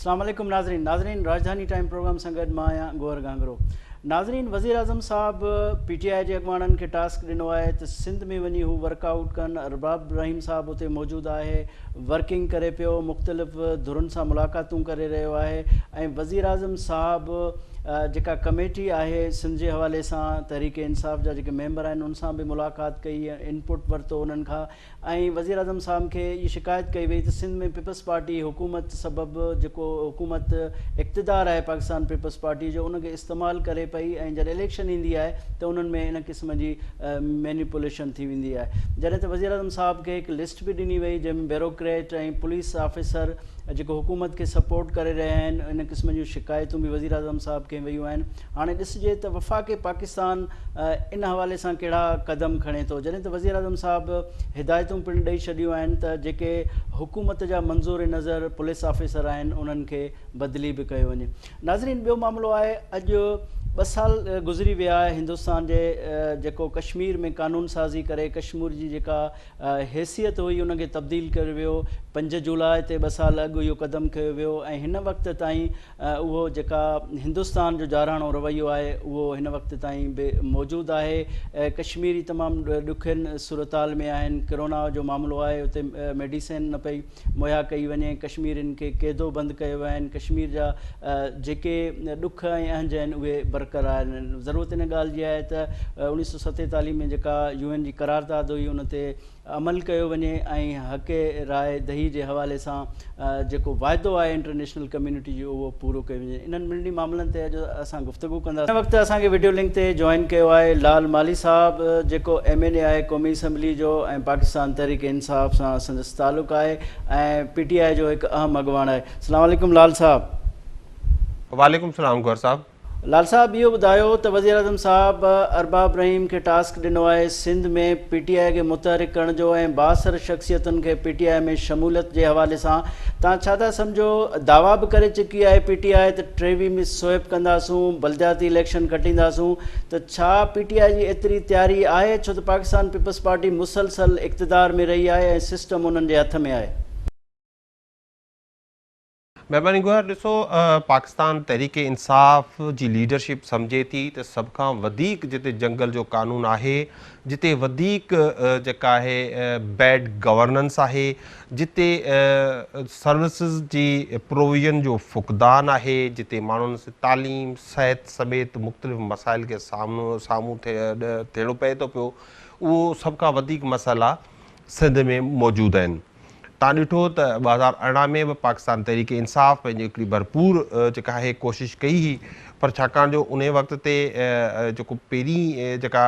अस्सलाम वालेकुम नाज़रीन राजधानी टाइम प्रोग्राम सां गॾु मां आहियां गोहर गांगरो। नाज़रीन वज़ीर आज़म साहब PTI जे अॻुवाणनि खे टास्क ॾिनो आहे त सिंध में वञी हू वर्कआउट कनि। अरबाब रहीम साहब उते मौजूदु आहे, वर्किंग करे पियो, मुख़्तलिफ़ धुरुनि सां मुलाक़ातूं करे रहियो आहे ऐं वज़ीर आज़म साहब जेका कमेटी आहे सिंध जे हवाले सां तहरीक इंसाफ़ जा जेके मेंबर आहिनि उन सां बि मुलाक़ात कई, इनपुट वरितो उन्हनि खां ऐं वज़ीर आज़म साहब खे इहा शिकायत कई वई त सिंध में पीपल्स पार्टी हुकूमत सबबि जेको हुकूमत इक़्तिदार आहे पाकिस्तान पीपल्स पार्टी जो उनखे इस्तेमालु करे पई ऐं जॾहिं इलेक्शन ईंदी आहे त उन्हनि में इन क़िस्म जी मैनिपुलेशन थी वेंदी आहे। जॾहिं त वज़ीर आज़म साहब खे हिकु लिस्ट बि ॾिनी वई जंहिंमें ब्यूरोक्रेट ऐं पुलिस ऑफिसर जेको हुकूमत खे सपोर्ट करे रहिया आहिनि इन क़िस्म जूं शिकायतूं बि वज़ीर आज़म साहब खे वयूं आहिनि। हाणे ॾिसिजे त वफ़ाक़ पाकिस्तान इन हवाले सां कहिड़ा क़दम खणे थो, जॾहिं त वज़ीर आज़म साहब हिदायतूं पिणु ॾेई छॾियूं आहिनि त जेके हुकूमत जा मंज़ूर नज़र पुलिस ऑफिसर आहिनि उन्हनि खे बदिली बि कयो वञे। नाज़रीन ॿियो मामिलो आहे, अॼु 2 साल गुज़री विया आहे हिंदुस्तान जे जेको कश्मीर में क़ानून साज़ी करे कश्मीर जी जेका हैसियत हुई उनखे तब्दील कयो वियो। 5 जुलाई ते 2 साल अॻु इहो क़दम कयो वियो ऐं हिन वक़्त ताईं उहो जेका हिंदुस्तान जो जाराणो रवैयो आहे उहो हिन वक़्त ताईं बि मौजूदु आहे। कश्मीरी तमामु ॾुखियनि सूरताल में आहिनि, कोरोना जो मामिलो आहे, उते मेडिसिन न पई मुहैया कई वञे, कश्मीरियुनि खे क़ैदो बंदि कयो विया आहिनि, कश्मीर जा जेके ॾुख ऐं अहंज आहिनि उहे बरक़रार आहिनि। ज़रूरत इन ॻाल्हि जी आहे त 1947 में जेका UN जी करारदाद हुई उन ते अमल कयो वञे ऐं हक़ राय दही जे हवाले सां जेको वाइदो आहे इंटरनेशनल कम्यूनिटी जो उहो पूरो कयो वञे। इन्हनि ॿिन्ही मामलनि ते अॼु असां गुफ़्तगू कंदासीं। हिन वक़्तु असांखे वीडियो लिंक ते जॉइन कयो आहे लाल माली साहब जेको MNA आहे क़ौमी असम्बली जो ऐं पाकिस्तान तहरीक इंसाफ़ सां संदसि तालुक़ु आहे ऐं PTI जो हिकु अहम अॻुवाण आहे। अस्सलाम वालेकुम लाल साहब। वालेकुम सलाम गौर साहब। लाल साहब इहो ॿुधायो त वज़ीर आज़म साहब अरबाब रहीम खे टास्क ॾिनो आहे सिंध में PTI खे मुतहरिक करण जो ऐं 62 शख़्सियतुनि खे PTI में शमूलियत जे हवाले सां तव्हां छा था सम्झो? दावा बि करे चुकी आहे PTI त 23 में स्वेप कंदासूं, बलदियाती इलेक्शन कटींदासूं, त छा PTI जी एतिरी तयारी आहे? छो त पाकिस्तान पीपल्स पार्टी मुसलसल इक़्तिदार में रही आहे ऐं सिस्टम उन्हनि जे हथ में आहे। महिरबानी गौर, ॾिसो पाकिस्तान तहरीक इंसाफ़ जी लीडरशिप सम्झे थी त सभ खां वधीक जिते जंगल जो कानून आहे, जिते वधीक जेका आहे बैड गवर्नेंस आहे, जिते सर्विसिस जी प्रोविजन जो फुक़दान आहे, जिते माण्हुनि से तालीम सिहत समेत मुख़्तलिफ़ मसाइल खे साम्हूं थियणो पए थो पियो, उहो सभ खां वधीक मसइला सिंध में मौजूदु आहिनि। तव्हां ॾिठो त 2018 में बि पाकिस्तान तहरीक इंसाफ़ पंहिंजी हिकिड़ी भरपूर जेका आहे कोशिशि कई हुई, पर छाकाणि जो उन वक़्त ते जेको पहिरीं जेका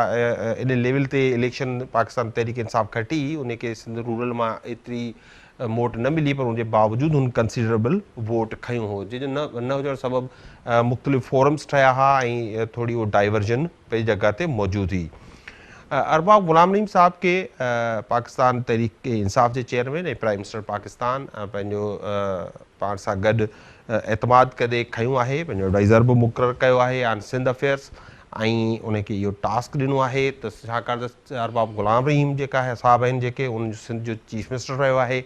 इन लेवल ते इलेक्शन पाकिस्तान तहरीक इंसाफ़ खटी उनखे सिंध रूरल मां एतिरी वोट न मिली, पर उनजे बावजूदि हुन कंसिडरेबल वोट खयूं हो, जंहिंजो न हुजण सबबु मुख़्तलिफ़ फोरम्स ठहिया हुआ ऐं थोरी उहो डाइवर्जन पंहिंजी जॻह ते मौजूदु हुई। अरबाब गुलाम रहीम साहब के पाकिस्तान तहरीक इंसाफ़ जे चेयरमैन ऐं प्राइम मिनिस्टर पाकिस्तान पंहिंजो पाण सां गॾु एतमाद करे खयूं आहे, पंहिंजो एडवाइज़र बि मुक़ररु कयो आहे ऑन सिंध अफेयर्स ऐं उनखे इहो टास्क ॾिनो आहे त छाकाणि त अरबाब गुलाम रहीम जेका साहब आहिनि जेके उन सिंध जो चीफ मिनिस्टर रहियो आहे,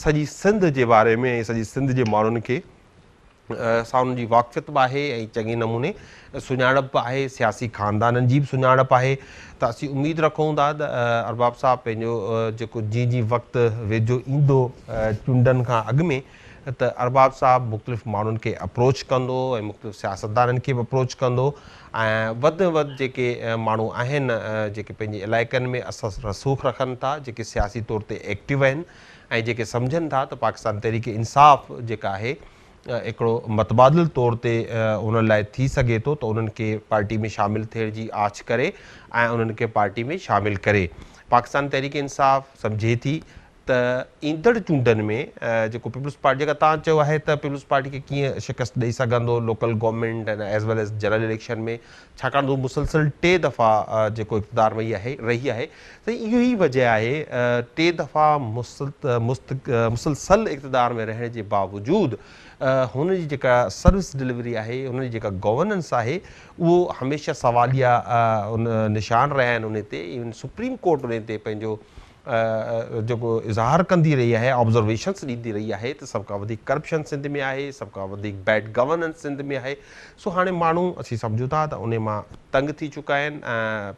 सॼी सिंध जे बारे में ऐं सॼी सिंध जे माण्हुनि खे सां उन्हनि जी वाक़फ़ियत बि आहे ऐं चङे नमूने सुञाणप बि आहे, सियासी ख़ानदाननि जी बि सुञाणप आहे। त असीं उमेदु रखूं था त अरबाब साहब पंहिंजो जेको जीअं जीअं वक़्तु वेझो ईंदो चूंडनि खां अॻु में, त अरबाब साहब मुख़्तलिफ़ माण्हुनि खे अप्रोच कंदो ऐं मुख़्तलिफ़ सियासतदाननि खे बि अप्रोच कंदो ऐं वधि में वधि जेके माण्हू आहिनि जेके पंहिंजे इलाइक़नि में असर रसूख़ रखनि था, जेके सियासी तौर ते एक्टिव आहिनि ऐं जेके सम्झनि था त पाकिस्तान तहरीक इंसाफ़ जेका आहे हिकिड़ो मतबादिल तौर ते उन्हनि लाइ थी सघे थो, त उन्हनि खे पार्टी में शामिलु थियण जी आछ करे ऐं उन्हनि खे पार्टी में शामिलु करे। पाकिस्तान तहरीक इंसाफ़ सम्झे थी त ईंदड़ चूंडनि में जेको पीपल्स पार्टी जेका तव्हां चयो आहे त पीपल्स पार्टी खे कीअं शिकस्त ॾेई सघंदो local government and as well as general election में, छाकाणि त मुसलसल 3 दफ़ा जेको इक़्तिदार रही आहे, त इहो ई वजह आहे 3 दफ़ा मुसलसल इक़्तिदार में रहण जे बावजूदि हुन जी जेका सर्विस डिलीवरी आहे, हुन जी जेका गवर्नेंस आहे, उहो हमेशह सवालिया निशान रहिया आहिनि उन ते। इवन सुप्रीम कोर्ट उन ते पंहिंजो जेको इज़हार कंदी रही आहे, ऑब्ज़र्वेशन्स ॾींदी रही आहे त सभ खां वधीक करप्शन सिंध में आहे, सभ खां वधीक बैड गवर्नेंस सिंध में आहे। सो हाणे माण्हू असीं सम्झूं था त उन मां तंग थी चुका आहिनि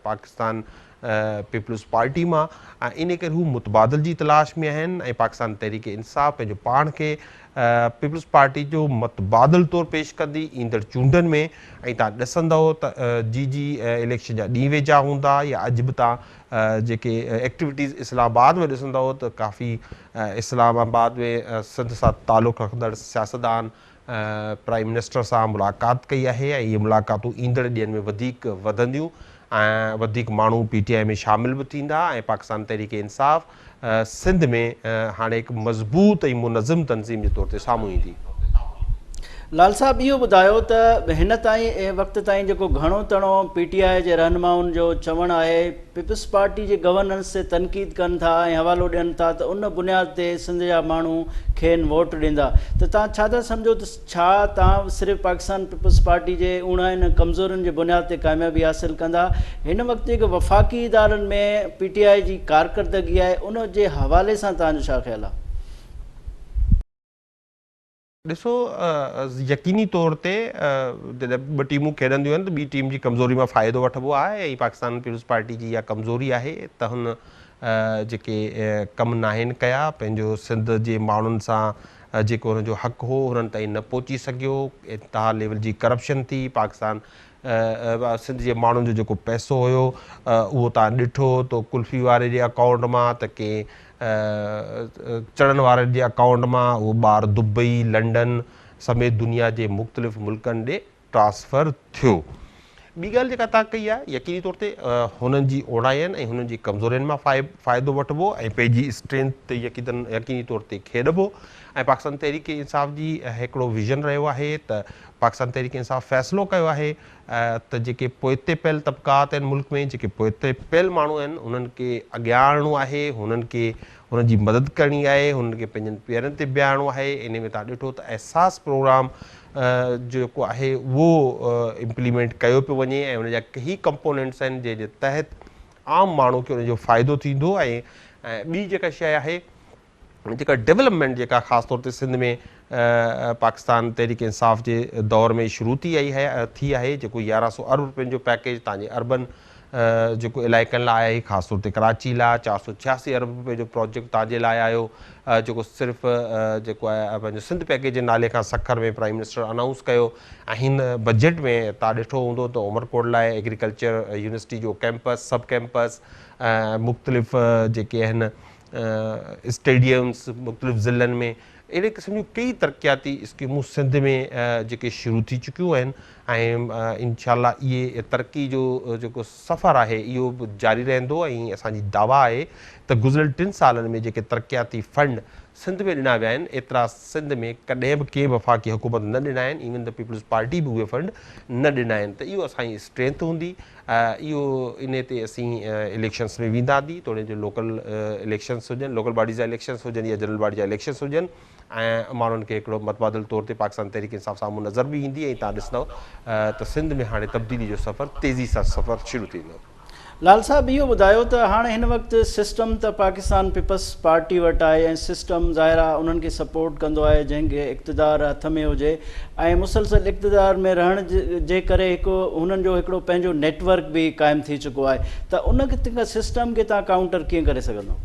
पाकिस्तान पीपल्स पार्टी मां, ऐं इन करे हू मुतबादिल जी तलाश में आहिनि ऐं पाकिस्तान तहरीक इंसाफ़ पंहिंजो पाण खे पीपल्स पार्टी जो मुतबादिल तौरु पेश कंदी ईंदड़ चूंडनि में। ऐं तव्हां ॾिसंदव त जी इलेक्शन जा ॾींहं वेझा हूंदा या अॼु बि तव्हां जेके एक्टिविटीज़ इस्लामाबाद में ॾिसंदव त काफ़ी इस्लामाबाद में सिंध सां तालुक़ु रखंदड़ सियासतदान प्राइम मिनिस्टर सां मुलाक़ात कई आहे ऐं इहे मुलाक़ातूं ईंदड़ ॾींहंनि में वधीक वधंदियूं ऐं वधीक माण्हू PTI में शामिल बि थींदा ऐं पाकिस्तान तहरीक इंसाफ़ सिंध में हाणे हिकु मज़बूत ऐं मुनज़िम तनज़ीम जे तौर ते साम्हूं ईंदी। लाल साहब इहो ॿुधायो त हिन ताईं वक़्त ताईं जेको घणो तणो PTI जे रहनुमाउनि जो चवणु आहे पीपल्स पार्टी जे गवर्नेंस ते तनक़ीद कनि था ऐं हवालो ॾियनि था त उन बुनियाद ते सिंध जा माण्हू खेनि वोट ॾींदा, त तव्हां छा था सम्झो त छा तव्हां सिर्फ़ु पाकिस्तान पीपल्स पार्टी जे उणनि कमज़ोरियुनि जे बुनियाद ते कामयाबी हासिलु कंदा? हिन वक़्तु जेके वफ़ाक़ी इदारनि में PTI जी कारकर्दगी आहे उन जे हवाले सां तव्हांजो छा ख़्यालु आहे? ॾिसो यकीनी तौर ते जॾहिं ॿ टीमूं खेॾंदियूं आहिनि त ॿी टीम जी कमज़ोरी मां फ़ाइदो वठिबो आहे ऐं पाकिस्तान पीपल्स पार्टी जी इहा कमज़ोरी आहे त हुन जेके कम नाहिनि कया, पंहिंजो सिंध जे माण्हुनि सां जेको हुनजो हक़ु हो हुननि ताईं न पहुची सघियो, इंतिहा लेवल जी करप्शन थी, पाकिस्तान सिंध जे माण्हुनि जो जेको पैसो हुयो उहो तव्हां ॾिठो त कुल्फ़ी वारे जे अकाउंट मां त कंहिं चढ़ण वारे जे अकाउंट मां उहो ॿार दुबई लंडन समेत दुनिया जे मुख़्तलिफ़ मुल्कनि ॾे ट्रांसफ़र थियो। ॿी ॻाल्हि जेका तव्हां कई आहे यकीनी तौर ते हुननि जी ओढ़ाइनि ऐं हुननि जी कमज़ोरियुनि मां फ़ाइदो वठिबो ऐं पंहिंजी स्ट्रेंथ ते यकीनी तौर ते खेॾिबो। ऐं पाकिस्तान तहरीक इंसाफ़ जी हिकिड़ो विज़न रहियो आहे त पाकिस्तान तहरीक इंसाफ़ फ़ैसिलो कयो आहे त जेके पोइते पियल तबिक़ात आहिनि मुल्क में, जेके पोइते पियल माण्हू आहिनि उन्हनि खे अॻियां आणणो आहे, हुननि खे हुननि जी मदद करणी आहे, हुननि खे पंहिंजनि पेरनि ते बीहारणो आहे। इन में तव्हां ॾिठो त एहसास प्रोग्राम जेको आहे उहो इम्प्लीमेंट कयो पियो वञे ऐं हुनजा कई कंपोनेंट्स आहिनि जंहिंजे तहत आम माण्हू खे हुनजो फ़ाइदो थींदो। ऐं ॿी जेका शइ आहे जेका डेवलपमेंट जेका ख़ासि तौर ते सिंध में पाकिस्तान तहरीक इंसाफ़ जे दौर में शुरू थी आहे जेको 1100 अरब रुपयनि जो पैकेज तव्हांजे अर्बन जेको इलाइक़नि लाइ आहे, ख़ासि तौर ते कराची लाइ 486 अरब रुपए जो प्रोजेक्ट तव्हांजे लाइ आयो, जेको सिर्फ़ु जेको आहे पंहिंजो सिंध पैकेज जे नाले खां सखर में प्राइम मिनिस्टर अनाउंस कयो। ऐं हिन बजट में तव्हां ॾिठो हूंदो त उमरकोट लाइ एग्रीकल्चर यूनिवर्सिटी जो कैंपस सब कैंपस मुख़्तलिफ़ जेके आहिनि स्टेडियम्स मुख़्तलिफ़ ज़िलनि में अहिड़े क़िस्म जूं कई तरक़ियाती स्कीमूं सिंध में जेके शुरू थी चुकियूं आहिनि ऐं इंशाअल्लाह इहे तरक़ी जो जेको सफ़र आहे इहो बि जारी रहंदो। ऐं असांजी दावा आहे त गुज़िरियल 3 सालनि में जेके तरक़ियाती फंड सिंध में ॾिना विया आहिनि एतिरा सिंध में कॾहिं बि कंहिं वफ़ाक़ी हुकूमत न ॾिना आहिनि, इवन द पीपल्स पार्टी बि उहे फंड न ॾिना आहिनि। त इहो असांजी स्ट्रेंथ हूंदी, इहो इन ते असीं इलेक्शन्स में वेंदासीं, थोरे जो लोकल इलेक्शन्स हुजनि, लोकल बॉडीज़ जा इलेक्शन्स हुजनि या जनरल बॉडी जा इलेक्शन्स हुजनि ऐं माण्हुनि खे हिकिड़ो मुतबादिल तौर ते पाकिस्तान तहरीक इंसाफ़ साम्हूं नज़र बि ईंदी। ऐं तव्हां ॾिसंदव त सिंध में हाणे तब्दीली जो सफ़र तेज़ी सां सफ़र शुरू थींदो। लाल साहब इहो ॿुधायो त हाणे हिन वक़्तु सिस्टम त पाकिस्तान पीपल्स पार्टी वटि आहे ऐं सिस्टम ज़ाहिर आहे उन्हनि खे सपोर्ट कंदो आहे जंहिंखे इक़्तिदार हथ में हुजे ऐं मुसलसल इक़्तिदार में रहण जे करे हुननि जो हिकिड़ो पंहिंजो नेटवर्क बि क़ाइमु थी चुको आहे, त उन सिस्टम खे तव्हां काउंटर कीअं करे सघंदो?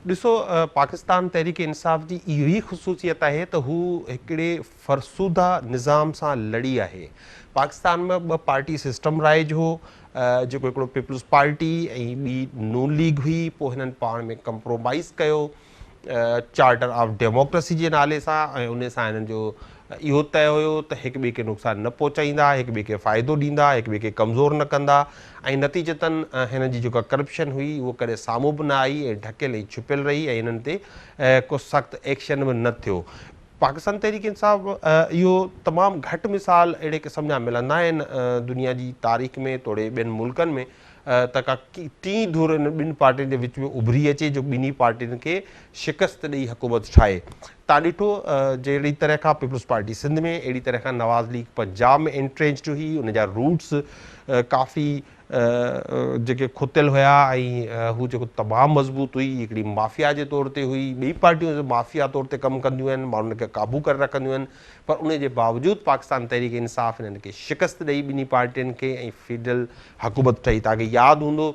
ॾिसो पाकिस्तान तहरीक इंसाफ़ जी इहो ई ख़ुसूसियत आहे त हू हिकिड़े फ़रसूदा निज़ाम सां लड़ी आहे। पाकिस्तान में 2 पार्टी सिस्टम राइज हो, जेको हिकिड़ो पीपल्स पार्टी ऐं ॿी नून लीग हुई, पोइ हिननि पाण में कंप्रोमाइज़ कयो चार्टर ऑफ डेमोक्रेसी जे नाले सां ऐं उन सां हिननि जो इहो तय हुयो त हिक ॿिए खे नुक़सानु न पहुचाईंदा, हिक ॿिए खे फ़ाइदो ॾींदा, हिक ॿिए खे कमज़ोर न कंदा ऐं नतीजतन हिन जी जेका करप्शन हुई उहो कॾहिं साम्हूं बि न आई ऐं ढकियल ऐं छुपियल रही ऐं हिननि ते को सख़्तु एक्शन बि न थियो। पाकिस्तान तहरीक इंसाफ़ इहो तमामु घटि मिसाल अहिड़े क़िस्म जा मिलंदा आहिनि दुनिया जी तारीख़ में तोड़े ॿियनि मुल्कनि में त का टी धुर इन 2 पार्टियुनि जे विच में उभरी अचे जो ॿिन्ही पार्टियुनि खे शिकस्त ॾेई हुकूमत ठाहे। तव्हां ॾिठो जहिड़ी तरह खां पीपल्स पार्टी सिंध में, अहिड़ी तरह खां नवाज़ लीग पंजाब में एंट्रेंच्ड हुई, उन जा रूट्स काफ़ी जेके खुतियल हुया ऐं हू जेको तमामु मज़बूत हुई, हिकिड़ी माफ़िया जे तौर ते हुई, ॿी पार्टियूं माफ़िया तौर ते कमु कंदियूं आहिनि, माण्हुनि खे क़ाबू करे रखंदियूं आहिनि, पर उन जे बावजूदि पाकिस्तान तहरीक इंसाफ़ हिननि खे शिकस्त ॾेई ॿिन्ही पार्टियुनि खे ऐं फेडरल हुकूमत ठही। तव्हांखे यादि हूंदो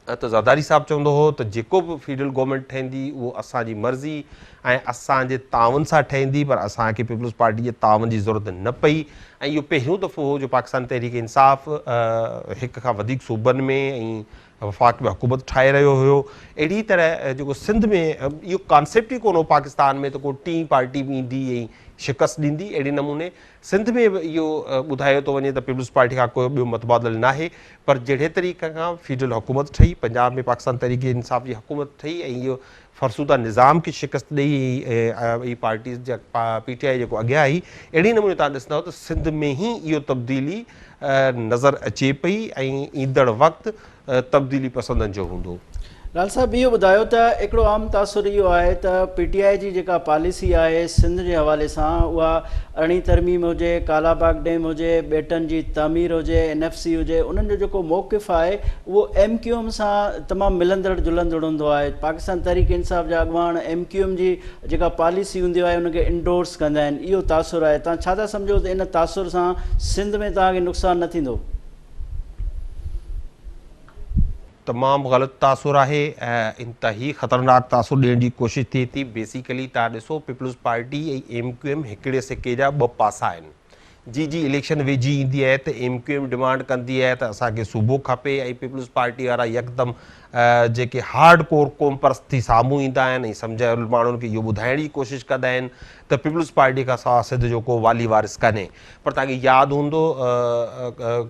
त ज़रदारी साहब चवंदो हो त जेको बि फेडरल गवर्नमेंट ठहंदी उहो असांजी मर्ज़ी ऐं असांजे तावन सां ठहंदी, पर असांखे पीपल्स पार्टी जे तावन जी ज़रूरत न पई। ऐं इहो पहिरियों दफ़ो हो जो पाकिस्तान तहरीक इंसाफ़ हिक खां वधीक सूबनि में ऐं वफ़ाक़ में हुकूमत ठाहे रहियो हुयो। अहिड़ी तरह जेको सिंध में इहो कॉन्सेप्ट ई कोन हो पाकिस्तान में त को टीं पार्टी बि ईंदी ऐं शिकस्त ॾींदी। अहिड़े नमूने सिंध में बि इहो ॿुधायो थो वञे त पीपल्स पार्टी खां कोई ॿियो मतबादल न आहे, पर जहिड़े तरीक़े खां फेडरल हुकूमत ठही, पंजाब में पाकिस्तान तहरीक इंसाफ़ जी हुकूमत ठही ऐं इहो फरसूदा निज़ाम खे शिकस्त ॾेई पार्टीज़ जा PTI जेको अॻियां आई, अहिड़े नमूने तव्हां ॾिसंदव त सिंध में ई इहो तब्दीली नज़र अचे पई ऐं ईंदड़ वक़्तु तब्दीली पसंदनि जो हूंदो। लाल साहब इहो ॿुधायो त हिकिड़ो आम तासुर इहो आहे त PTI जी जेका पॉलिसी आहे सिंध जे हवाले सां, उहा अरिड़हीं तरमीम हुजे, कालाबाग डैम हुजे, बेटनि जी तामीर हुजे, NFC हुजे, उन्हनि जो जेको मौक़िफ़ आहे उहो MQM सां तमामु मिलंदड़ जुलंदड़ हूंदो आहे। पाकिस्तान तहरीक इंसाफ़ जा अॻुवान MQM जी जेका पॉलिसी हूंदी आहे उनखे इंडोर्स कंदा आहिनि, इहो तासुर आहे। तव्हां छा था सम्झो त इन तासुर सां सिंध में तव्हांखे नुक़सानु न थींदो? तमामु ग़लति तासुर आहे, इंतही ख़तरनाक तासुर ॾियण जी कोशिशि थिए थी। बेसिकली तव्हां ॾिसो पीपल्स पार्टी ऐं MQM हिकिड़े सिके जा ॿ पासा आहिनि। जी इलेक्शन वेझी ईंदी आहे त MQM डिमांड कंदी आहे त असांखे सूबो खपे ऐं पीपल्स पार्टी वारा यकदमि जेके हार्ड कोर क़ौम परस्त थी साम्हूं ईंदा आहिनि ऐं सम्झ माण्हुनि खे इहो ॿुधाइण जी कोशिशि कंदा आहिनि त पीपल्स पार्टी खां सवाइ सिंध जो को वाली वारिस कान्हे। पर तव्हांखे यादि हूंदो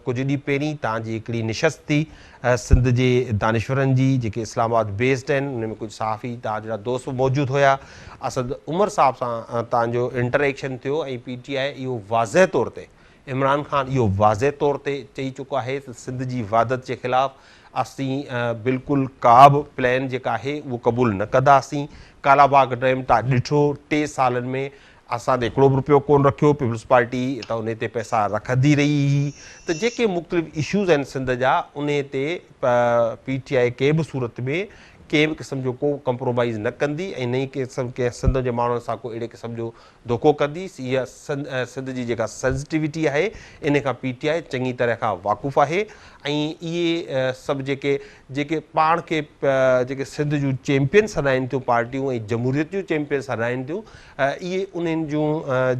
कुझु ॾींहं पहिरीं तव्हांजी हिकिड़ी निशस्त थी सिंध जे दानिश्वरनि जी जेके इस्लामाबाद बेस्ड आहिनि, उन में कुझु सहाफ़ी तव्हां जहिड़ा दोस्त मौजूदु हुया। असद उमर साहब सां तव्हांजो इंटरेक्शन थियो ऐं PTI इहो वाज़ह तौर ते, इमरान ख़ान इहो वाज़ह तौर ते चई चुको आहे त सिंध जी वादत जे ख़िलाफ़ु असीं बिल्कुलु का बि प्लान जेका आहे उहो क़बूल न कंदासीं। कालाबाग डैम तव्हां ॾिठो 3 सालनि में असां त हिकिड़ो बि रुपयो कोन रखियो, पीपल्स पार्टी त उन ते पैसा रखंदी रही हुई। त जेके मुख़्तलिफ़ इशूज़ आहिनि सिंध जा, उन ते PTI कंहिं बि सूरत में कंहिं बि क़िस्म जो को कंप्रोमाइज़ न कंदी ऐं न ई कंहिं सिंध जे माण्हुनि सां को अहिड़े क़िस्म जो धोखो कंदी। इहा सिंध जी जेका सेंसिटिविटी आहे इन खां PTI चङी तरह खां वाक़ुफ़ु आहे ऐं इहे सभु जेके पाण खे जेके सिंध जूं चैम्पियंस हलाइनि थियूं पार्टियूं ऐं जमहूरियत जूं चैम्पियंस हलाइनि थियूं, इहे उन्हनि जूं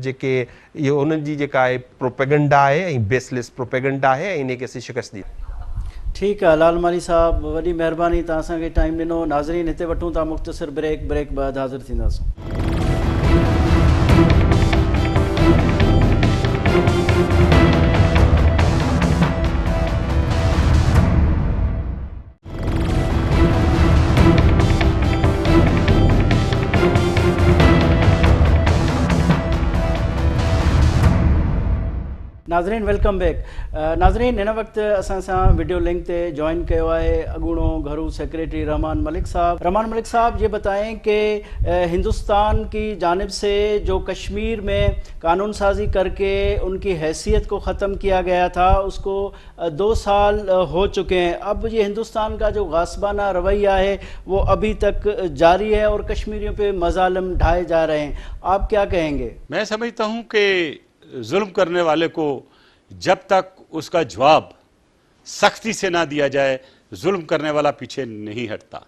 जेके इहो उन्हनि जी जेका आहे प्रोपेगेंडा आहे ऐं बेसलेस प्रोपेगेंडा आहे ऐं इन खे असीं शिकस्त ॾी। ठीकु आहे लाल माली साहब, वॾी महिरबानी, तव्हां असांखे टाइम ॾिनो। नाज़रीन हिते वठूं था मुख़्तसिर ब्रेक बाद हाज़िर थींदासीं। नाज़रीन वेलकम बैक। नाज़रीन हिन वक़्तु असां सां वीडियो लिंक ते ज्वाइन कयो आहे अॻूणो घरू सेक्रेटरी रहमान मलिक साहब। रहमान मलिक साहब ये बताएं कि हिंदुस्तान की जानिब से जो कश्मीर में कानून साजी करके उनकी हैसियत को ख़त्म किया गया था, उसको 2 साल हो चुके हैं। अब ये हिंदुस्तान का जो गासबाना रवैया है वो अभी तक जारी है और कश्मीरियों पे मज़ालिम ढाए जा रहे हैं, आप क्या कहेंगे? मैं समझता हूँ कि जुल्म करने वाले को जब तक उसका जवाब सख्ती से ना दिया जाए, जुल्म करने वाला पीछे नहीं हटता।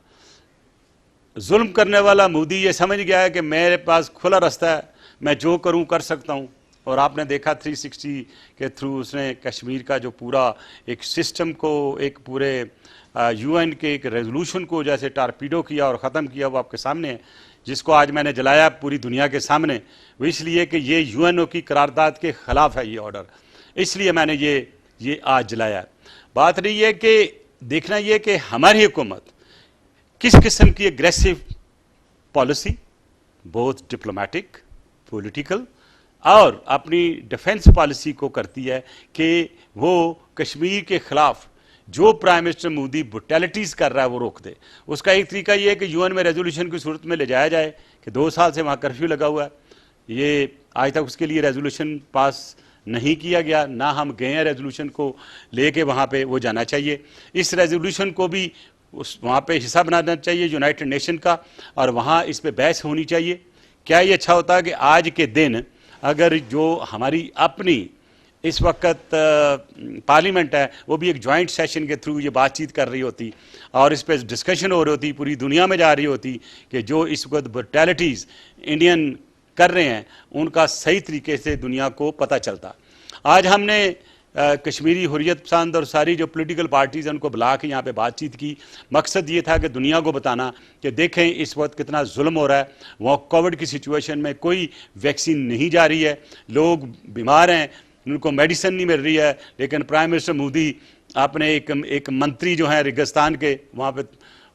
जुल्म करने वाला मोदी ये समझ गया है कि मेरे पास खुला रास्ता है, मैं जो करूं कर सकता हूं। और आपने देखा 360 के थ्रू उसने कश्मीर का जो पूरा एक सिस्टम को, एक पूरे UN के एक रेजोल्यूशन को जैसे टारपीडो किया और ख़त्म किया, वो आपके सामने है। जिसको आज मैंने जलाया पूरी दुनिया के सामने, वो इसलिए कि ये UNO की करारदाद के ख़िलाफ़ है ये ऑर्डर, इसलिए मैंने ये आज जलाया। बात रही है कि देखना ये कि हमारी हुकूमत किस किस्म की एग्रेसिव पॉलिसी, बहुत डिप्लोमेटिक, पॉलिटिकल और अपनी डिफेंस पॉलिसी को करती है कि वो कश्मीर के ख़िलाफ़ जो प्राइम मिनिस्टर मोदी ब्रुटैलिटीज़ कर रहा है वो रोक दे। उसका एक तरीका ये है कि UN में रेजोल्यूशन की सूरत में ले जाया जाए کہ 2 سال سے وہاں کرفیو لگا ہوا ہے. یہ آج تک اس کے لیے ریزولوشن پاس نہیں کیا گیا, نہ ہم گئے ہیں ریزولوشن کو لے کے وہاں پہ. وہ جانا چاہیے. اس ریزولوشن کو بھی وہاں پہ حصہ بنانا چاہیے یونائٹڈ نیشن کا, اور وہاں اس پہ بحث ہونی چاہیے. کیا یہ اچھا ہوتا ہے کہ آج کے دن اگر جو ہماری اپنی اس وقت پارلیمنٹ ہے وہ بھی ایک جوائنٹ سیشن کے تھرو یہ بات چیت کر رہی ہوتی اور اس پہ ڈسکشن ہو رہی ہوتی, پوری دنیا میں جا رہی ہوتی کہ جو اس وقت برٹیلٹیز انڈین کر رہے ہیں ان کا صحیح طریقے سے دنیا کو پتہ چلتا. آج ہم نے کشمیری حریت پسند اور ساری جو پولیٹیکل پارٹیز ہیں ان کو بلا کے یہاں پہ بات چیت کی. مقصد یہ تھا کہ دنیا کو بتانا کہ دیکھیں اس وقت کتنا ظلم ہو رہا ہے. وہ کووڈ کی سچویشن میں کوئی ویکسین نہیں جا رہی ہے, لوگ بیمار ہیں, ان کو میڈیسن نہیں مل رہی ہے, لیکن پرائم منسٹر مودی اپنے ایک منتری جو ہیں ریگستان کے وہاں پہ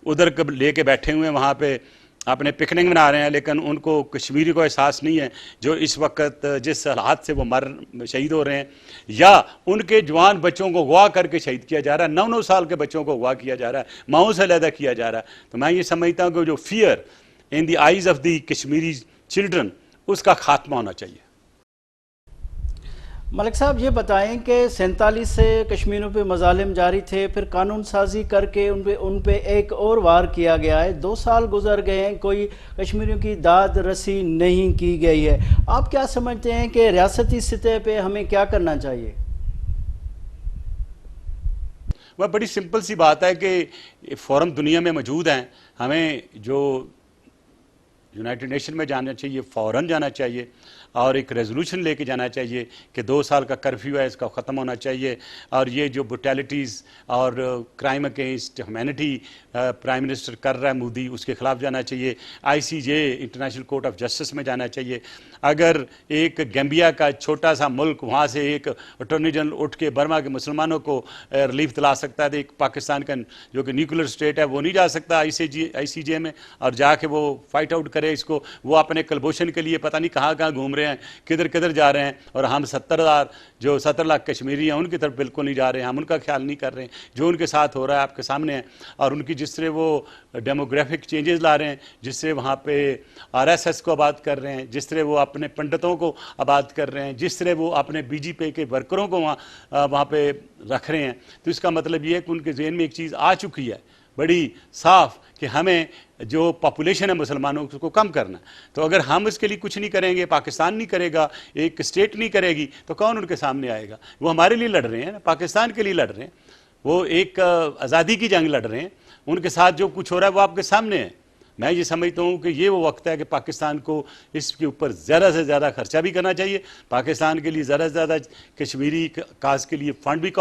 ادھر لے کے بیٹھے ہوئے ہیں, وہاں پہ اپنے پکنک منا رہے ہیں, لیکن ان کو کشمیری کو احساس نہیں ہے جو اس وقت جس حالات سے وہ شہید ہو رہے ہیں, یا ان کے جوان بچوں کو اغوا کر کے شہید کیا جا رہا ہے, 9 سال کے بچوں کو اغوا کیا جا رہا ہے, ماؤں سے علیحدہ کیا جا رہا ہے. تو میں یہ سمجھتا ہوں کہ جو fear in the eyes of the Kashmiri children اس کا خاتمہ ہونا چاہیے. ملک صاحب یہ بتائیں کہ 47 سے کشمیریوں پہ مظالم جاری تھے, پھر قانون سازی کر کے ان پہ ایک اور وار کیا گیا ہے, 2 سال گزر گئے ہیں, کوئی کشمیریوں کی داد رسی نہیں کی گئی ہے. آپ کیا سمجھتے ہیں کہ ریاستی سطح پہ ہمیں کیا کرنا چاہیے؟ وہ بڑی سمپل سی بات ہے کہ فورم دنیا میں موجود ہیں, ہمیں جو یونائٹڈ نیشن میں جانا چاہیے, فوراً جانا چاہیے اور ایک ریزولوشن لے کے جانا چاہیے کہ 2 سال کا کرفیو ہے اس کا ختم ہونا چاہیے. اور یہ جو برٹیلٹیز اور crime against humanity prime minister کر رہا ہے مودی, اس کے خلاف جانا چاہیے. ICJ international court of justice میں جانا چاہیے. اگر ایک گیمبیا کا چھوٹا سا ملک وہاں سے ایک اٹارنی جنرل اٹھ کے برما کے مسلمانوں کو ریلیف دلا سکتا ہے, تو ایک پاکستان کا جو کہ نیوکلر اسٹیٹ ہے وہ نہیں جا سکتا ICJ میں اور جا کے وہ فائٹ آؤٹ کرے اس کو. وہ اپنے کلبوشن کے لیے پتہ نہیں کہاں کہاں گھوم رہے ہیں, کدھر جا رہے ہیں, اور ہم 70 لاکھ کشمیری ہیں ان کی طرف بالکل نہیں جا رہے ہیں, ہم ان کا خیال نہیں کر رہے ہیں. جو ان کے ساتھ ہو رہا ہے آپ کے سامنے ہے, اور ان کی جس طرح وہ ڈیموگرافک چینجز لا رہے ہیں, جس طرح وہاں پہ RSS کو آباد کر رہے ہیں, جس طرح وہ اپنے پنڈتوں کو آباد کر رہے ہیں, جس طرح وہ اپنے BJP کے ورکروں کو وہاں پہ رکھ رہے ہیں, تو اس کا مطلب یہ ہے کہ ان کے ذہن میں ایک چیز آ چکی ہے بڑی صاف کہ ہمیں جو پاپولیشن ہے مسلمانوں اس کو کم کرنا. تو اگر ہم اس کے لیے کچھ نہیں کریں گے, پاکستان نہیں کرے گا, ایک اسٹیٹ نہیں کرے گی, تو کون ان کے سامنے آئے گا؟ وہ ہمارے لیے لڑ رہے ہیں, پاکستان کے لیے لڑ رہے ہیں, وہ ایک آزادی کی جنگ لڑ رہے ہیں. ان کے ساتھ جو کچھ ہو رہا ہے وہ آپ کے سامنے ہے. میں یہ سمجھتا ہوں کہ یہ وہ وقت ہے کہ پاکستان کو اس کے اوپر زیادہ سے زیادہ خرچہ بھی کرنا چاہیے, پاکستان کے لیے زیادہ سے زیادہ کشمیری کاز کے لیے فنڈ بھی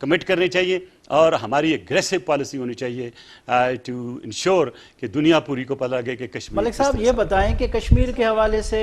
کمٹ کرنے چاہیے, اور ہماری اگریسو پالیسی ہونی چاہیے ٹو انشور کہ دنیا پوری کو پتہ لگے کہ کشمیر. ملک صاحب یہ بتائیں کہ کشمیر کے حوالے سے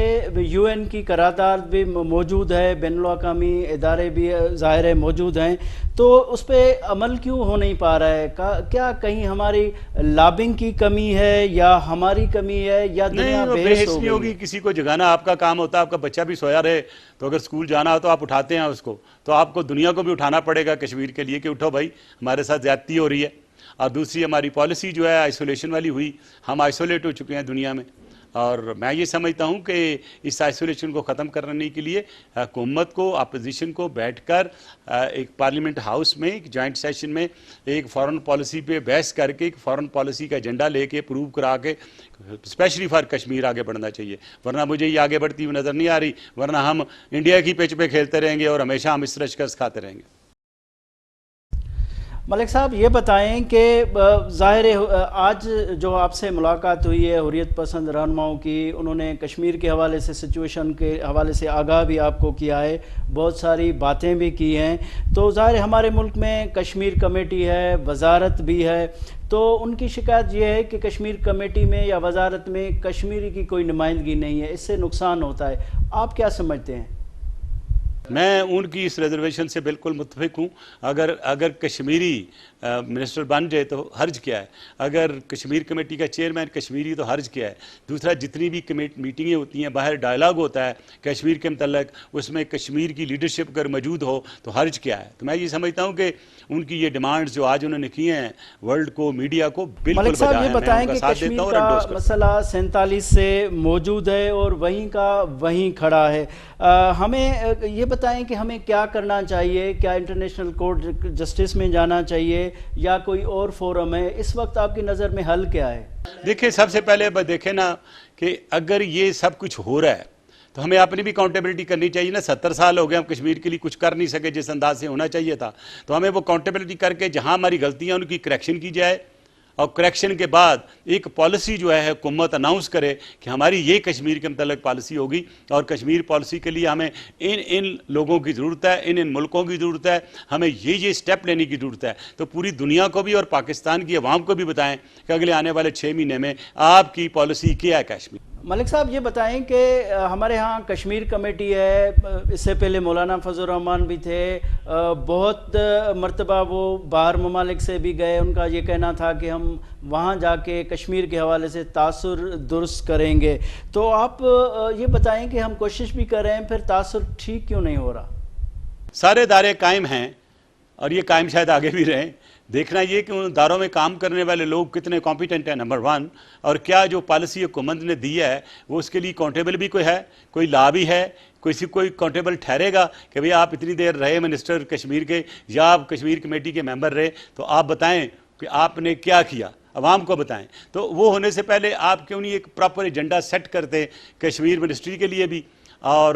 UN کی قرارداد بھی موجود ہے, بین الاقوامی ادارے بھی ظاہر ہے موجود ہیں, تو اس پہ عمل کیوں ہو نہیں پا رہا ہے؟ کیا کہیں ہماری لابنگ کی کمی ہے یا ہماری کمی ہے یا دنیا بحث نہیں ہوگی؟ کسی کو جگانا آپ کا کام ہوتا ہے, آپ کا بچہ بھی سویا رہے تو اگر اسکول جانا ہو تو آپ اٹھاتے ہیں اس کو, تو آپ کو دنیا کو بھی اٹھانا پڑے گا کشمیر کے لیے کہ اٹھو بھائی ہمارے ساتھ زیادتی ہو رہی ہے. اور دوسری ہماری پالیسی جو ہے آئسولیشن والی ہوئی, ہم آئسولیٹ ہو چکے ہیں دنیا میں, اور میں یہ سمجھتا ہوں کہ اس آئسولیشن کو ختم کرنے کے لیے حکومت کو, اپوزیشن کو بیٹھ کر ایک پارلیمنٹ ہاؤس میں ایک جوائنٹ سیشن میں ایک فارن پالیسی پہ بحث کر کے ایک فارن پالیسی کا ایجنڈا لے کے پروو کرا کے اسپیشلی فار کشمیر آگے بڑھنا چاہیے. ورنہ مجھے یہ آگے بڑھتی ہوئی نظر نہیں آ رہی, ورنہ ہم انڈیا کی پچ پہ کھیلتے رہیں گے اور ہمیشہ ہم اس طرح شکست کھاتے رہیں گے. ملک صاحب یہ بتائیں کہ ظاہر آج جو آپ سے ملاقات ہوئی ہے حریت پسند رہنماؤں کی, انہوں نے کشمیر کے حوالے سے سچویشن کے حوالے سے آگاہ بھی آپ کو کیا ہے, بہت ساری باتیں بھی کی ہیں. تو ظاہر ہمارے ملک میں کشمیر کمیٹی ہے, وزارت بھی ہے, تو ان کی شکایت یہ ہے کہ کشمیر کمیٹی میں یا وزارت میں کشمیری کی کوئی نمائندگی نہیں ہے, اس سے نقصان ہوتا ہے. آپ کیا سمجھتے ہیں؟ میں ان کی اس ریزرویشن سے بالکل متفق ہوں. اگر کشمیری منسٹر بن جائے تو حرج کیا ہے, اگر کشمیر کمیٹی کا چیئرمین کشمیری تو حرج کیا ہے. دوسرا, جتنی بھی میٹنگیں ہوتی ہیں باہر ڈائلاگ ہوتا ہے کشمیر کے متعلق, اس میں کشمیر کی لیڈرشپ اگر موجود ہو تو حرج کیا ہے. تو میں یہ سمجھتا ہوں کہ ان کی یہ ڈیمانڈز جو آج انہوں نے کی ہیں ورلڈ کو, میڈیا کو, بالکل ملک صاحب بجا یہ ہیں. میں بتائیں ان کا کہ ساتھ دیتا کشمیر ہوں اور کا انڈورس کرتا ہوں. مسئلہ 47 سے موجود ہے اور وہیں کا وہیں کھڑا ہے. ہمیں یہ بتائیں کہ ہمیں کیا کرنا چاہیے, کیا انٹرنیشنل کورٹ جسٹس میں جانا چاہیے یا کوئی اور فورم ہے؟ اس وقت آپ کی نظر میں حل کیا ہے؟ دیکھیں, سب سے پہلے دیکھیں نا کہ اگر یہ سب کچھ ہو رہا ہے تو ہمیں اپنی بھی اکاؤنٹیبلٹی کرنی چاہیے نا. 70 سال ہو گئے, ہم کشمیر کے لیے کچھ کر نہیں سکے جس انداز سے ہونا چاہیے تھا. تو ہمیں وہ اکاؤنٹیبلٹی کر کے جہاں ہماری غلطیاں ان کی کریکشن کی جائے, اور کریکشن کے بعد ایک پالیسی جو ہے حکومت اناؤنس کرے کہ ہماری یہ کشمیر کے متعلق پالیسی ہوگی, اور کشمیر پالیسی کے لیے ہمیں ان لوگوں کی ضرورت ہے, ان ملکوں کی ضرورت ہے, ہمیں یہ اسٹیپ لینے کی ضرورت ہے. تو پوری دنیا کو بھی اور پاکستان کی عوام کو بھی بتائیں کہ اگلے آنے والے 6 مہینے میں آپ کی پالیسی کیا ہے کشمیر. ملک صاحب یہ بتائیں کہ ہمارے ہاں کشمیر کمیٹی ہے, اس سے پہلے مولانا فضل الرحمان بھی تھے, بہت مرتبہ وہ باہر ممالک سے بھی گئے. ان کا یہ کہنا تھا کہ ہم وہاں جا کے کشمیر کے حوالے سے تاثر درست کریں گے. تو آپ یہ بتائیں کہ ہم کوشش بھی کر رہے ہیں, پھر تاثر ٹھیک کیوں نہیں ہو رہا؟ سارے ادارے قائم ہیں اور یہ قائم شاید آگے بھی رہیں. دیکھنا یہ کہ ان اداروں میں کام کرنے والے لوگ کتنے کمپیٹنٹ ہیں, نمبر 1, اور کیا جو پالیسی حکومت نے دی ہے وہ اس کے لیے اکاؤنٹیبل بھی کوئی ہے, کوئی لا بھی ہے, کوئی اکاؤنٹیبل ٹھہرے گا کہ بھئی آپ اتنی دیر رہے منسٹر کشمیر کے یا آپ کشمیر کمیٹی کے ممبر رہے, تو آپ بتائیں کہ آپ نے کیا کیا, عوام کو بتائیں. تو وہ ہونے سے پہلے آپ کیوں نہیں ایک پراپر ایجنڈا سیٹ کرتے کشمیر منسٹری کے لیے بھی, اور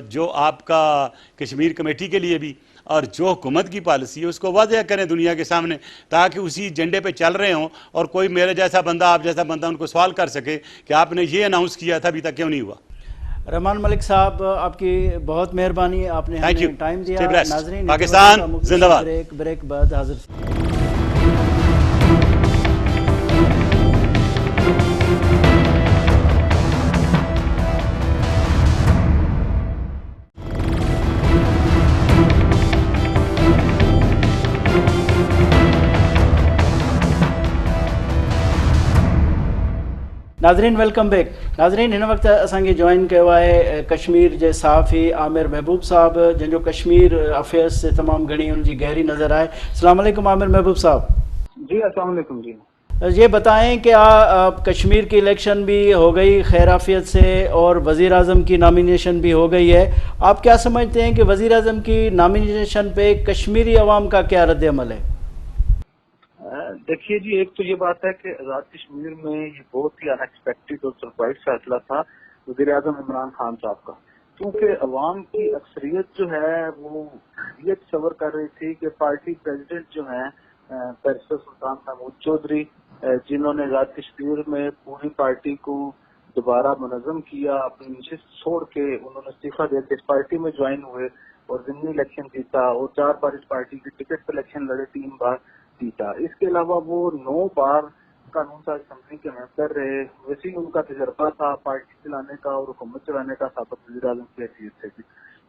جو آپ کا کشمیر کمیٹی کے لیے بھی, اور جو حکومت کی پالیسی ہے اس کو واضح کریں دنیا کے سامنے, تاکہ اسی ایجنڈے پہ چل رہے ہوں اور کوئی میرے جیسا بندہ, آپ جیسا بندہ ان کو سوال کر سکے کہ آپ نے یہ اناؤنس کیا تھا ابھی تک کیوں نہیں ہوا. رحمان ملک صاحب, آپ کی بہت مہربانی, آپ نے ہمیں ٹائم دیا. ناظرین, پاکستان زندہ باد. بریک بعد حاضر. ناظرین ویلکم بیک. ناظرین, हिन वक़्तु असांखे जॉइन कयो आहे कश्मीर जे सहाफ़ी आमिर महबूब साहब, जंहिंजो कश्मीर अफेयर्स से तमामु घणी उनजी गहरी नज़र आहे. अस्सलाम वालेकुम आमिर महबूब साहब. जी अस्सलाम वालेकुम. जी ये बताएं कि कश्मीर की इलेक्शन भी हो गई खैर आफियत से और वज़ीर आज़म की नॉमिनेशन भी हो गई है. आप क्या समझते हैं कि वज़ीर आज़म की नॉमिनेशन पे कश्मीरी अवाम का क्या रद्द अमल है? देखिए जी, एक तो ये बात है कि आज़ाद कश्मीर में ये बहुत ही अनएक्सपेक्टेड और सरप्राइज फैसला था वज़ीर आज़म इमरान खान साहब का, क्योंकि अवाम की अक्सरियत जो है वो ये तस्वर कर रही थी कि पार्टी प्रेसिडेंट जो है बैरिस्टर सुल्तान महमूद चौधरी, जिन्होंने आज़ाद कश्मीर में पूरी पार्टी को दोबारा मुनज़्ज़म किया, अपनी नशिस्त छोड़ के उन्होंने इस्तीफा दे के इस पार्टी में ज्वाइन हुए और ज़िमनी इलेक्शन जीता और 4 बार इस पार्टी की टिकट पर इलेक्शन लड़े, 3 बार जीता. इसके अलावा वो 9 बार कानून साज असम्बली के मेंबर रहे. वैसे ही उनका तजर्बा था पार्टी चलाने का और हुकूमत चलाने का साबित वज़ीर आज़म की हैसियत से भी.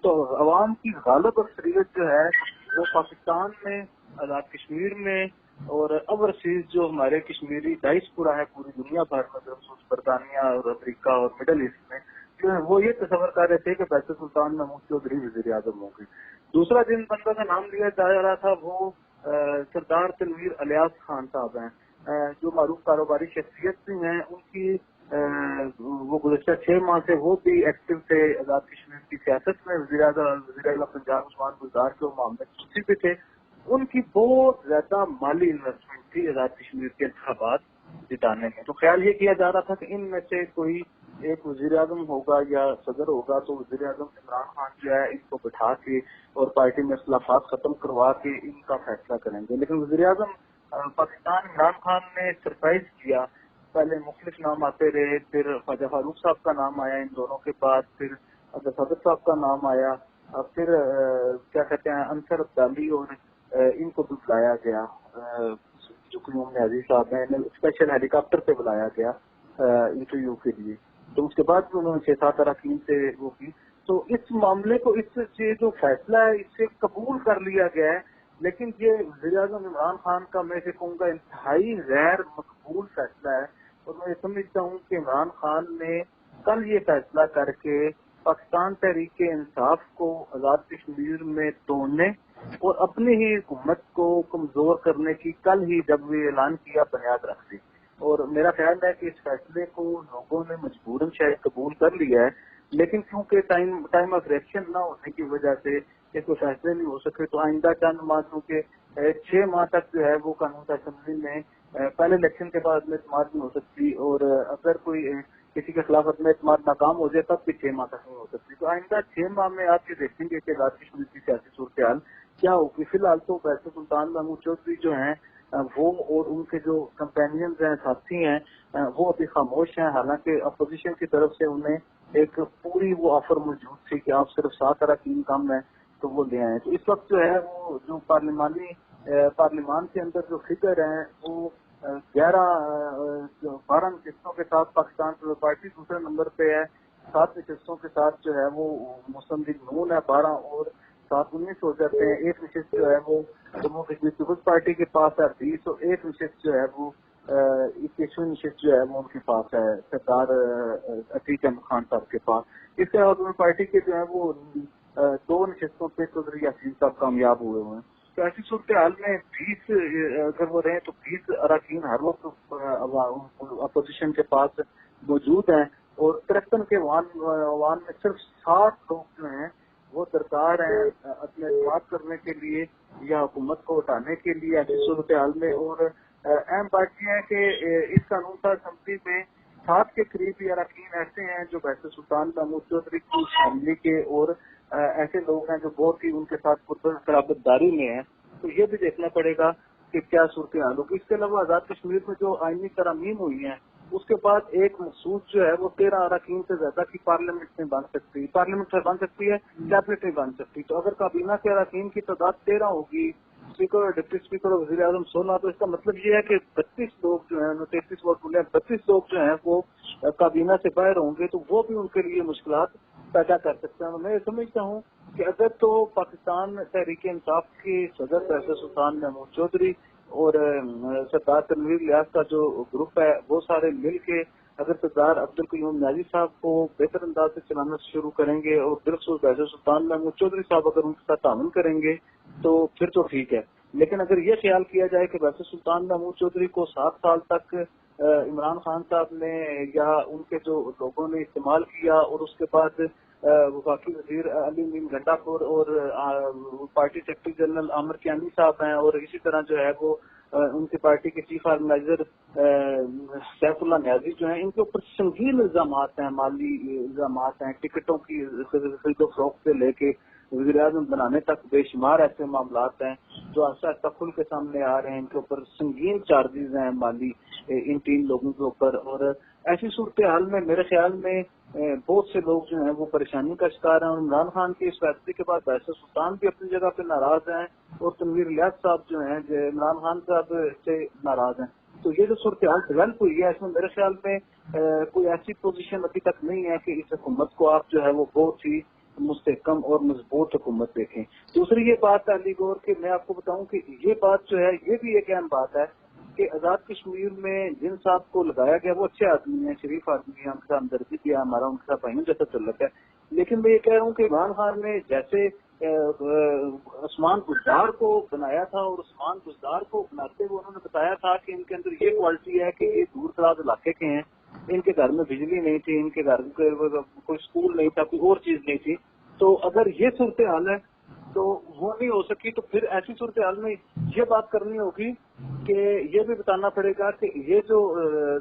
तो अवाम की गालिब अक्सरियत जो है वो पाकिस्तान में, आज़ाद कश्मीर में और ओवरसीज जो हमारे कश्मीरी डायस्पोरा है पूरी दुनिया भर में, खसूस बरतानिया और अमेरिका और मिडल ईस्ट में, जो है वो ये तस्वर कर रहे थे कि बैरिस्टर सुल्तान महमूद चौधरी वज़ीर आज़म होंगे. दूसरा जिन बंदों का नाम लिया जा रहा था वो सरदार तनवीर अलियास खान साहब हैं, जो मारूफ कारोबारी शख्सियत भी हैं. उनकी वो गुज़श्ता 6 माह से वो भी एक्टिव थे आज़ाद कश्मीर की सियासत में. वज़ीर आज़म पंजाब उस्मान गुलजार के मोहम्मद चौधरी भी थे. उनकी बहुत ज्यादा माली इन्वेस्टमेंट थी आज़ाद कश्मीर के इंतखाबात जिताने में. तो ख्याल ये किया जा रहा था कि इनमें से कोई एक वज़ीर आज़म होगा या सदर होगा, तो वज़ीर आज़म इमरान खान जो है इनको बिठा के और पार्टी में इख्तिलाफात खत्म करवा के इनका फैसला करेंगे. लेकिन वज़ीर आज़म पाकिस्तान इमरान खान ने सरप्राइज किया. पहले मुख्तलिफ नाम आते रहे, फिर ख्वाजा फारूक साहब का नाम आया इन दोनों के बाद, फिर अब्दुल सदर साहब का नाम आया, फिर क्या कहते हैं अंसर अब्दाली और इनको भी बुलाया गया, जो क्यूम न्याजी साहब हैं, इन्हें स्पेशल हेलीकॉप्टर पे बुलाया गया इंटरव्यू के लिए. तो उसके बाद भी उन्होंने 6-7 अरकान से वो की. تو اس معاملے کو یہ جو فیصلہ ہے اسے قبول کر لیا گیا ہے، لیکن یہ وزیر اعظم عمران خان کا میں سے کہوں گا انتہائی غیر مقبول فیصلہ ہے، اور میں سمجھتا ہوں کہ عمران خان نے کل یہ فیصلہ کر کے پاکستان تحریک انصاف کو آزاد کشمیر میں توڑنے اور اپنی ہی حکومت کو کمزور کرنے کی کل ہی جب یہ اعلان کیا بنیاد رکھ دی، اور میرا خیال ہے کہ اس فیصلے کو لوگوں نے مجبوراً شاید قبول کر لیا ہے، لیکن کیونکہ ٹائم آف ریئیکشن نہ ہونے کی وجہ سے یہ کوئی فیصلے نہیں ہو سکے، تو آئندہ چند ماہ کیونکہ 6 ماہ تک جو ہے وہ قانون اسمبلی میں پہلے الیکشن کے بعد میں اعتماد نہیں ہو سکتی، اور اگر کوئی کسی کے خلاف میں اعتماد ناکام ہو جائے تب بھی 6 ماہ تک نہیں ہو سکتی، تو آئندہ 6 ماہ میں آپ یہ دیکھیں گے کہ آزاد کشمیر کی سیاسی صورتحال کیا ہوگی۔ فی الحال تو ویسے سلطان محمود چودھری جو ہیں وہ اور ان کے جو کمپینینز ہیں، ساتھی ہیں، وہ ابھی خاموش ہیں، حالانکہ اپوزیشن کی طرف سے انہیں ایک پوری وہ آفر موجود تھی کہ آپ صرف 7 اراکین کم ہیں تو وہ لے آئیں۔ تو اس وقت جو ہے وہ جو پارلیمان کے اندر جو فگر ہیں وہ 12 نشستوں کے ساتھ پاکستان پیپلز پارٹی دوسرے نمبر پہ ہے، 7 نشستوں کے ساتھ جو ہے وہ مسلم لیگ نون ہے 12 اور 7 19 ہو جاتے ہیں، 1 نشست جو ہے وہ جموں کشمیر پیپلز پارٹی کے پاس ہے 20، اور 1 نشست جو ہے وہ 21ویں نشست جو ہے وہ ان کے پاس ہے سردار عتیق احمد خان صاحب کے پاس۔ اس کے علاوہ پارٹی کے جو ہے وہ 2 نشستوں پہ چودھری یاسین صاحب کامیاب ہوئے ہیں۔ تو ایسی صورتحال میں 20 اگر وہ رہیں تو 20 اراکین ہر وقت اپوزیشن کے پاس موجود ہیں، اور 53 کے عوام میں صرف 60 لوگ جو ہیں وہ درکار ہیں اپنے اعتماد کرنے کے لیے یا حکومت کو ہٹانے کے لیے ایسی صورتحال میں۔ اور اہم بات یہ ہے کہ اس قانون کا اسمبلی میں 7 کے قریب یہ اراکین ایسے ہیں جو ویسے سلطان محمود چودھری کی فیملی کے اور ایسے لوگ ہیں جو بہت ہی ان کے ساتھ قرابت داری میں ہیں، تو یہ بھی دیکھنا پڑے گا کہ کیا صورتحال ہوگی۔ اس کے علاوہ آزاد کشمیر میں جو آئینی ترامیم ہوئی ہیں اس کے بعد ایک مخصوص جو ہے وہ 13 اراکین سے زیادہ کی پارلیمنٹ میں بن سکتی ہے، کیبنٹ میں بن سکتی، تو اگر کابینہ کے اراکین کی تعداد 13 ہوگی، اسپیکر اور ڈپٹی اسپیکر اور وزیر اعظم 16، تو اس کا مطلب یہ ہے کہ 32 لوگ جو ہیں 33 ووٹ ملے ہیں، 32 لوگ جو ہیں وہ کابینہ سے باہر ہوں گے، تو وہ بھی ان کے لیے مشکلات پیدا کر سکتے ہیں۔ میں سمجھتا ہوں کہ اگر تو پاکستان تحریک انصاف کے صدر فیصل سلطان محمود چودھری اور سردار تنویر الیاس کا جو گروپ ہے وہ سارے مل کے اگر سردار عبدالقیوم نیازی صاحب کو بہتر انداز سے چلانا شروع کریں گے اور بالخصوص فیصل سلطان محمود چودھری صاحب اگر ان کے ساتھ تعاون کریں گے تو پھر تو ٹھیک ہے، لیکن اگر یہ خیال کیا جائے کہ فیصل سلطان محمود چودھری کو 7 سال تک عمران خان صاحب نے یا ان کے جو لوگوں نے استعمال کیا، اور اس کے بعد وفاقی وزیر علی امین گنڈا پور اور پارٹی سیکرٹری جنرل عامر کیانی صاحب ہیں، اور اسی طرح جو ہے وہ ان کی پارٹی کے چیف آرگنائزر سیف اللہ نیازی جو ہیں، ان کے اوپر سنگین الزامات ہیں، مالی الزامات ہیں، ٹکٹوں کی خرید و فروخت سے لے کے وزیر اعظم بنانے تک بے شمار ایسے معاملات ہیں جو آہستہ آہستہ کھل کے سامنے آ رہے ہیں۔ ان کے اوپر سنگین چارجز ہیں مالی ان 3 لوگوں کے اوپر، اور ایسی صورتحال میں میرے خیال میں بہت سے لوگ جو ہیں وہ پریشانی کا شکار ہیں، اور عمران خان کے اس فیصلے کے بعد فیصل سلطان بھی اپنی جگہ پہ ناراض ہیں، اور تنویر الیاس صاحب جو ہیں جو عمران خان صاحب سے ناراض ہیں۔ تو یہ جو صورتحال ڈیولپ ہوئی ہے اس میں میرے خیال میں کوئی ایسی پوزیشن ابھی تک نہیں ہے کہ اس حکومت کو آپ جو ہے وہ بہت ہی مستحکم اور مضبوط حکومت دیکھیں۔ دوسری یہ بات ہے علی گور کہ میں آپ کو بتاؤں کہ یہ بات جو ہے یہ بھی ایک اہم بات ہے کہ آزاد کشمیر میں جن صاحب کو لگایا گیا وہ اچھے آدمی ہیں، شریف آدمی ہیں، ان کا ہمدردی کیا، ہمارا ان کے ساتھ بہنوں جیسا تعلق ہے، لیکن میں یہ کہہ رہا ہوں کہ عمران خان نے جیسے عثمان بزدار کو بنایا تھا، اور عثمان بزدار کو بناتے ہوئے انہوں نے بتایا تھا کہ ان کے اندر یہ کوالٹی ہے کہ یہ دور دراز علاقے کے ہیں، ان کے گھر میں بجلی نہیں تھی، ان کے گھر میں کوئی اسکول نہیں تھا، کوئی اور چیز نہیں تھی، تو اگر یہ صورتحال ہے تو وہ نہیں ہو سکی، تو پھر ایسی صورتحال میں یہ بات کرنی ہوگی کہ یہ بھی بتانا پڑے گا کہ یہ جو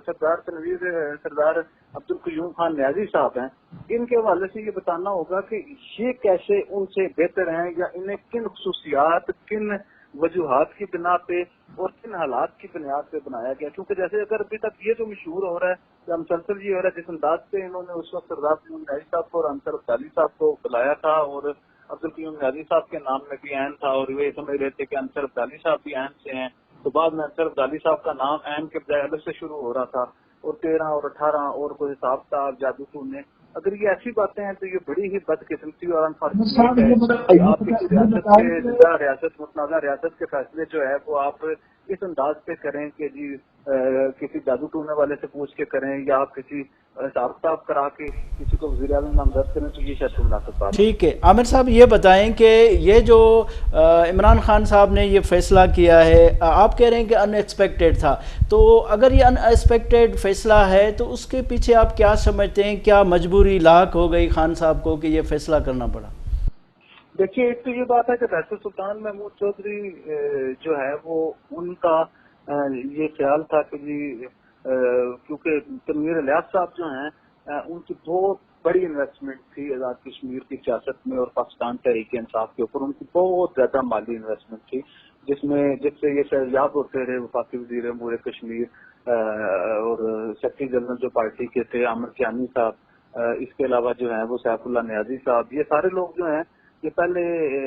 سردار عبدالقیوم خان نیازی صاحب ہیں، ان کے حوالے سے یہ بتانا ہوگا کہ یہ کیسے ان سے بہتر ہیں، یا انہیں کن خصوصیات، کن وجوہات کی بنا پہ اور کن حالات کی بنیاد پہ بنایا گیا، کیونکہ جیسے اگر ابھی تک یہ جو مشہور ہو رہا ہے یا مسلسل یہ ہو رہا ہے جس انداز سے انہوں نے اس وقت سردار عبدالقیوم نیازی صاحب کو اور انصر عبدالی صاحب کو بلایا تھا، اور عبدالقیوم نیازی صاحب کے نام میں بھی عین تھا، اور وہ سمجھ رہے تھے کہ انصر عبدالی صاحب بھی عین سے ہیں، تو بعد میں انصر عبدالی صاحب کا نام عین کے بجائے الگ سے شروع ہو رہا تھا، اور 13 اور 18 اور کوئی حساب کتاب جادو ٹونے अगर ये ऐसी बातें हैं तो ये बड़ी ही बदकिस्मती और अनफॉर्चुनेट है कि आप किसी रियासत के रियासत मुतनाज़ा रियासत के फैसले जो है वो आप इस अंदाज पे करें कि जी किसी जादू टूने वाले से पूछ के करें या आप किसी हिसाब किताब करा के किसी को वज़ीर आज़म नामजद करें, तो ये शायद मुनासिब बात है। ठीक है, आमिर साहब ये बताएं कि ये जो इमरान खान साहब ने ये फैसला किया है, आप कह रहे हैं कि अनएक्सपेक्टेड था, तो अगर ये अनएक्सपेक्टेड फैसला है तो उसके पीछे आप क्या समझते हैं, क्या मजबूरी लाक हो गई खान साहब को कि ये फैसला करना पड़ा? देखिए, एक तो ये बात है कि फैसल सुल्तान महमूद चौधरी जो है वो उनका ये ख्याल था कि जी क्योंकि तनवीर इलियास साहब जो हैं उनकी बहुत बड़ी इन्वेस्टमेंट थी आज़ाद कश्मीर की सियासत में और पाकिस्तान तहरीक इंसाफ के ऊपर, उनकी बहुत ज्यादा माली इन्वेस्टमेंट थी जिससे ये फैज़याब होते रहे वफाकी वज़ीर अमूर कश्मीर और सेक्रेटरी जनरल जो पार्टी के थे आमिर कियानी साहब, इसके अलावा जो है वो सैफुल्लाह नियाज़ी साहब, ये सारे लोग जो हैं ये पहले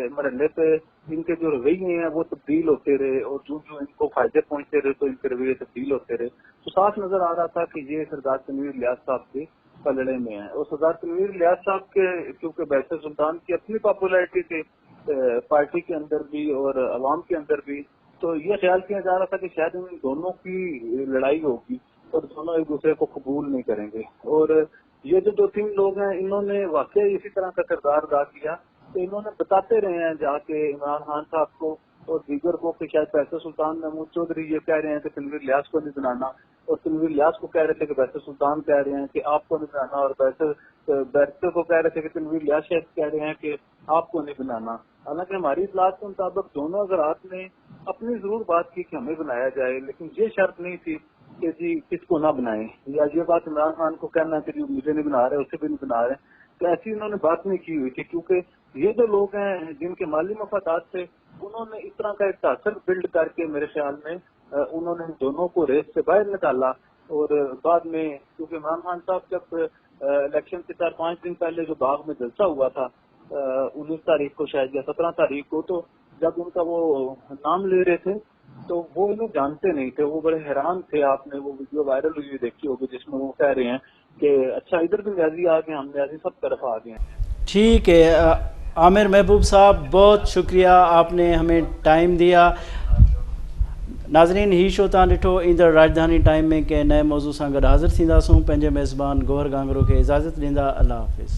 मरहले पे इनके जो रवैये हैं वो तब्दील होते रहे और जो जो इनको फायदे पहुंचते रहे तो इनके रवैये तब्दील होते रहे। तो साफ नजर आ रहा था कि ये सरदार तनवीर इलियास साहब के पलड़े में है। और सरदार तनवीर इलियास साहब के क्योंकि बैरिस्टर सुल्तान की अपनी पॉपुलैरिटी थी पार्टी के अंदर भी और अवाम के अंदर भी, तो ये ख्याल किया जा रहा था कि शायद इन दोनों की लड़ाई होगी और दोनों एक दूसरे को कबूल नहीं करेंगे। और ये जो 2-3 लोग हैं इन्होंने वाकई इसी तरह का किरदार अदा किया, तो इन्होंने बताते रहे हैं जाके इमरान खान साहब को और दीगर को कि शायद बैरिस्टर सुल्तान महमूद चौधरी ये कह रहे हैं कि तनवीर इलियास को नहीं बनाना, और तनवीर इलियास को कह रहे थे कि बैरिस्टर सुल्तान कह रहे हैं कि आपको नहीं बनाना, और बैरिस्टर को कह रहे थे कि तनवीर इलियास शायद कह रहे हैं कि आपको नहीं बनाना। हालांकि हमारी इतलात के मुताबिक दोनों हज़रात ने अपनी जरूर बात की कि हमें बनाया जाए, लेकिन ये शर्त नहीं थी कि जी किसको ना बनाए, या ये बात इमरान खान को कहना कि जी मुझे नहीं बना रहे उसे भी नहीं बना रहे, तो ऐसी उन्होंने बात नहीं की हुई थी। क्योंकि ये जो लोग हैं जिनके माली मफादात थे उन्होंने इस तरह का एक तासर बिल्ड करके मेरे ख्याल में उन्होंने दोनों को रेस से बाहर निकाला। और बाद में क्योंकि इमरान खान साहब जब इलेक्शन से 4-5 दिन पहले जो बाग में जलसा हुआ था 19 तारीख को शायद या 17 तारीख को, तो जब उनका वो नाम ले रहे थे तो वो इन्हें जानते नहीं थे, वो बड़े हैरान थे। आपने वो वीडियो वायरल हुई देखी होगी जिसमें वो कह रहे हैं कि अच्छा इधर भी न्याजी आ गए, हम न्याजी सब तरफ आ गए। ठीक है आमिर महबूब साहब, बहुत शुक्रिया, आपने हमें टाइम दिया। नाज़रीन, ही शो तव्हां ॾिठो ईंदड़ राजधानी टाइम में कंहिं नए मौज़ू सां गॾु हाज़िर थींदासूं। पंहिंजे मेज़बान गौहर गांगरो खे इजाज़त ॾींदा। अल्लाह हाफ़िज़।